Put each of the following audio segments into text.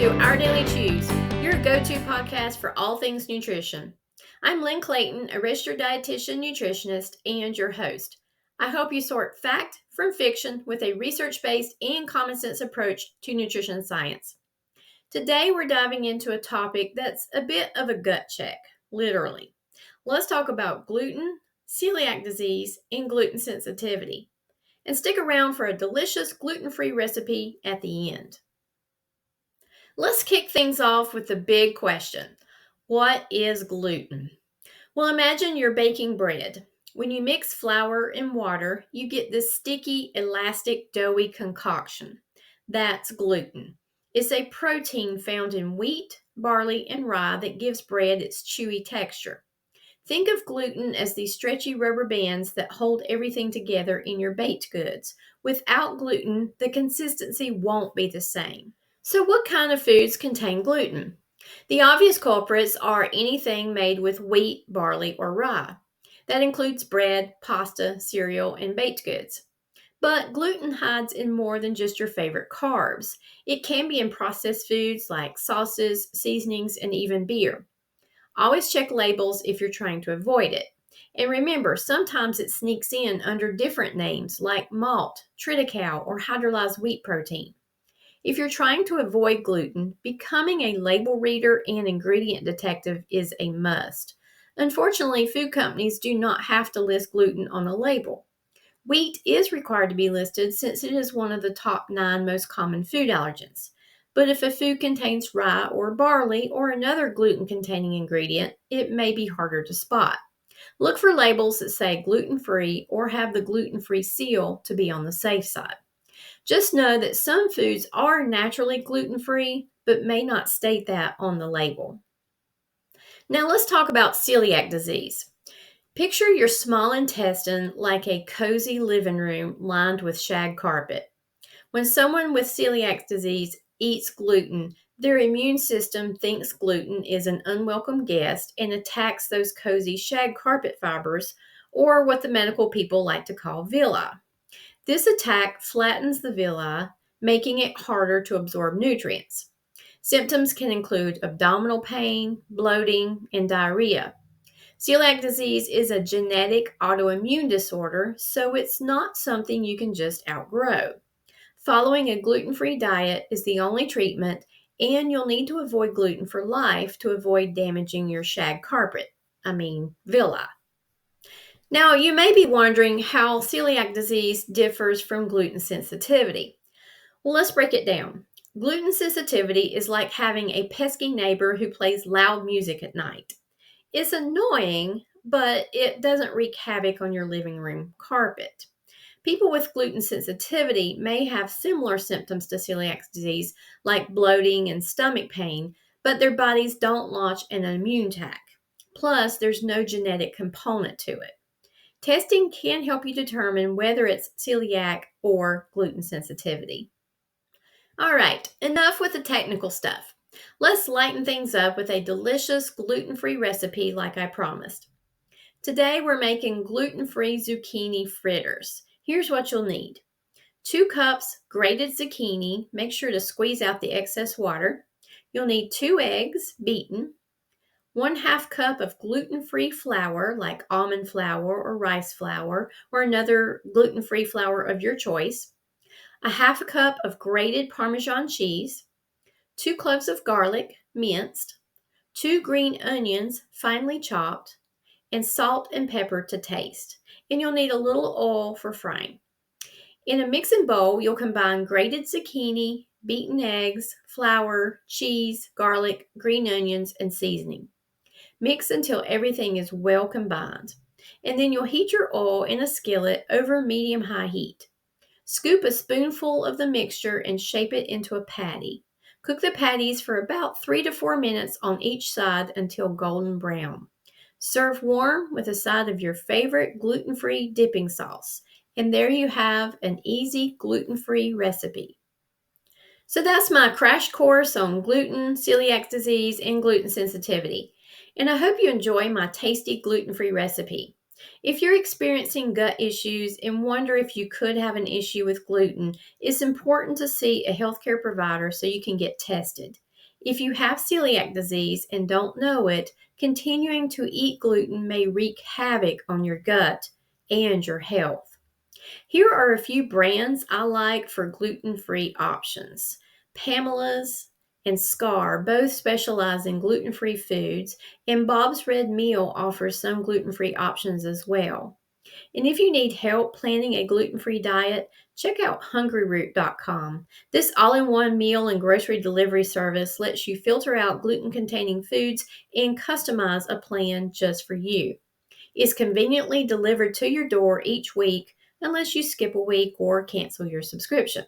to Our Daily Chews, your go-to podcast for all things nutrition. I'm Lynn Clayton, a registered dietitian nutritionist and your host. I hope you sort fact from fiction with a research-based and common sense approach to nutrition science. Today we're diving into a topic that's a bit of a gut check, literally. Let's talk about gluten, celiac disease, and gluten sensitivity. And stick around for a delicious gluten-free recipe at the end. Let's kick things off with the big question. What is gluten? Well, imagine you're baking bread. When you mix flour and water, you get this sticky, elastic, doughy concoction. That's gluten. It's a protein found in wheat, barley, and rye that gives bread its chewy texture. Think of gluten as these stretchy rubber bands that hold everything together in your baked goods. Without gluten, the consistency won't be the same. So, what kind of foods contain gluten? The obvious culprits are anything made with wheat, barley, or rye. That includes bread, pasta, cereal, and baked goods. But gluten hides in more than just your favorite carbs. It can be in processed foods like sauces, seasonings, and even beer. Always check labels if you're trying to avoid it. And remember, sometimes it sneaks in under different names like malt, triticale, or hydrolyzed wheat protein. If you're trying to avoid gluten, becoming a label reader and ingredient detective is a must. Unfortunately, food companies do not have to list gluten on a label. Wheat is required to be listed since it is one of the top 9 most common food allergens. But if a food contains rye or barley or another gluten-containing ingredient, it may be harder to spot. Look for labels that say gluten-free or have the gluten-free seal to be on the safe side. Just know that some foods are naturally gluten-free, but may not state that on the label. Now let's talk about celiac disease. Picture your small intestine like a cozy living room lined with shag carpet. When someone with celiac disease eats gluten, their immune system thinks gluten is an unwelcome guest and attacks those cozy shag carpet fibers, or what the medical people like to call villi. This attack flattens the villi, making it harder to absorb nutrients. Symptoms can include abdominal pain, bloating, and diarrhea. Celiac disease is a genetic autoimmune disorder, so it's not something you can just outgrow. Following a gluten-free diet is the only treatment, and you'll need to avoid gluten for life to avoid damaging your shag carpet, villi. Now, you may be wondering how celiac disease differs from gluten sensitivity. Well, let's break it down. Gluten sensitivity is like having a pesky neighbor who plays loud music at night. It's annoying, but it doesn't wreak havoc on your living room carpet. People with gluten sensitivity may have similar symptoms to celiac disease, like bloating and stomach pain, but their bodies don't launch an immune attack. Plus, there's no genetic component to it. Testing can help you determine whether it's celiac or gluten sensitivity. All right, enough with the technical stuff. Let's lighten things up with a delicious gluten-free recipe like I promised. Today we're making gluten-free zucchini fritters. Here's what you'll need. 2 cups grated zucchini. Make sure to squeeze out the excess water. You'll need 2 eggs beaten, 1/2 cup of gluten-free flour like almond flour or rice flour or another gluten-free flour of your choice, 1/2 cup of grated Parmesan cheese, 2 cloves of garlic minced, 2 green onions finely chopped, and salt and pepper to taste. And you'll need a little oil for frying. In a mixing bowl, you'll combine grated zucchini, beaten eggs, flour, cheese, garlic, green onions, and seasoning. Mix until everything is well combined. And then you'll heat your oil in a skillet over medium-high heat. Scoop a spoonful of the mixture and shape it into a patty. Cook the patties for about 3 to 4 minutes on each side until golden brown. Serve warm with a side of your favorite gluten-free dipping sauce. And there you have an easy gluten-free recipe. So that's my crash course on gluten, celiac disease, and gluten sensitivity. And I hope you enjoy my tasty gluten-free recipe. If you're experiencing gut issues and wonder if you could have an issue with gluten, it's important to see a healthcare provider so you can get tested. If you have celiac disease and don't know it, continuing to eat gluten may wreak havoc on your gut and your health. Here are a few brands I like for gluten-free options. Pamela's and Scar both specialize in gluten-free foods, and Bob's Red Meal offers some gluten-free options as well. And if you need help planning a gluten-free diet, check out hungryroot.com. This all-in-one meal and grocery delivery service lets you filter out gluten-containing foods and customize a plan just for you. It's conveniently delivered to your door each week unless you skip a week or cancel your subscription.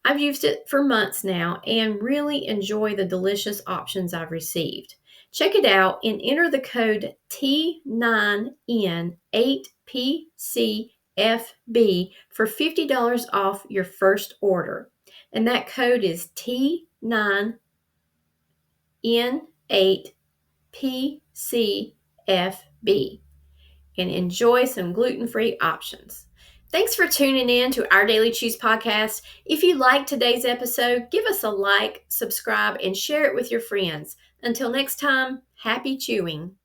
I've used it for months now and really enjoy the delicious options I've received. Check it out and enter the code T9N8PCFB for $50 off your first order. And that code is T9N8PCFB. And enjoy some gluten-free options. Thanks for tuning in to Our Daily Chews podcast. If you liked today's episode, give us a like, subscribe, and share it with your friends. Until next time, happy chewing.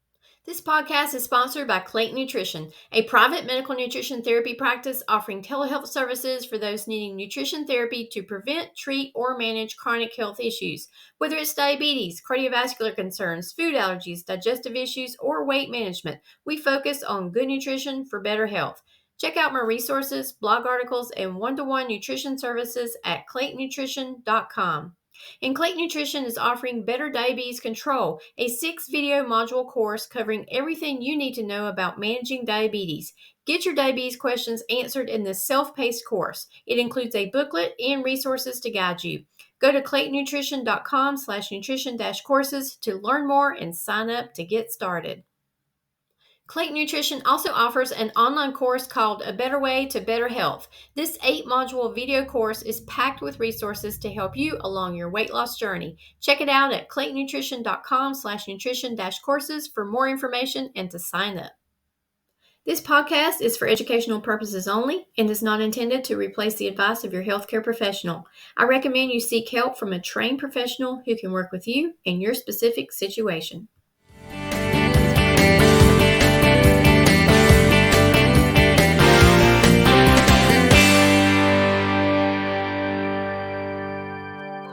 This podcast is sponsored by Clayton Nutrition, a private medical nutrition therapy practice offering telehealth services for those needing nutrition therapy to prevent, treat, or manage chronic health issues. Whether it's diabetes, cardiovascular concerns, food allergies, digestive issues, or weight management, we focus on good nutrition for better health. Check out my resources, blog articles, and one-to-one nutrition services at claytonnutrition.com. And Clayton Nutrition is offering Better Diabetes Control, a 6-video module course covering everything you need to know about managing diabetes. Get your diabetes questions answered in this self-paced course. It includes a booklet and resources to guide you. Go to claytonnutrition.com/nutrition-courses to learn more and sign up to get started. Clayton Nutrition also offers an online course called A Better Way to Better Health. This 8-module video course is packed with resources to help you along your weight loss journey. Check it out at claytonnutrition.com/nutrition-courses for more information and to sign up. This podcast is for educational purposes only and is not intended to replace the advice of your healthcare professional. I recommend you seek help from a trained professional who can work with you in your specific situation.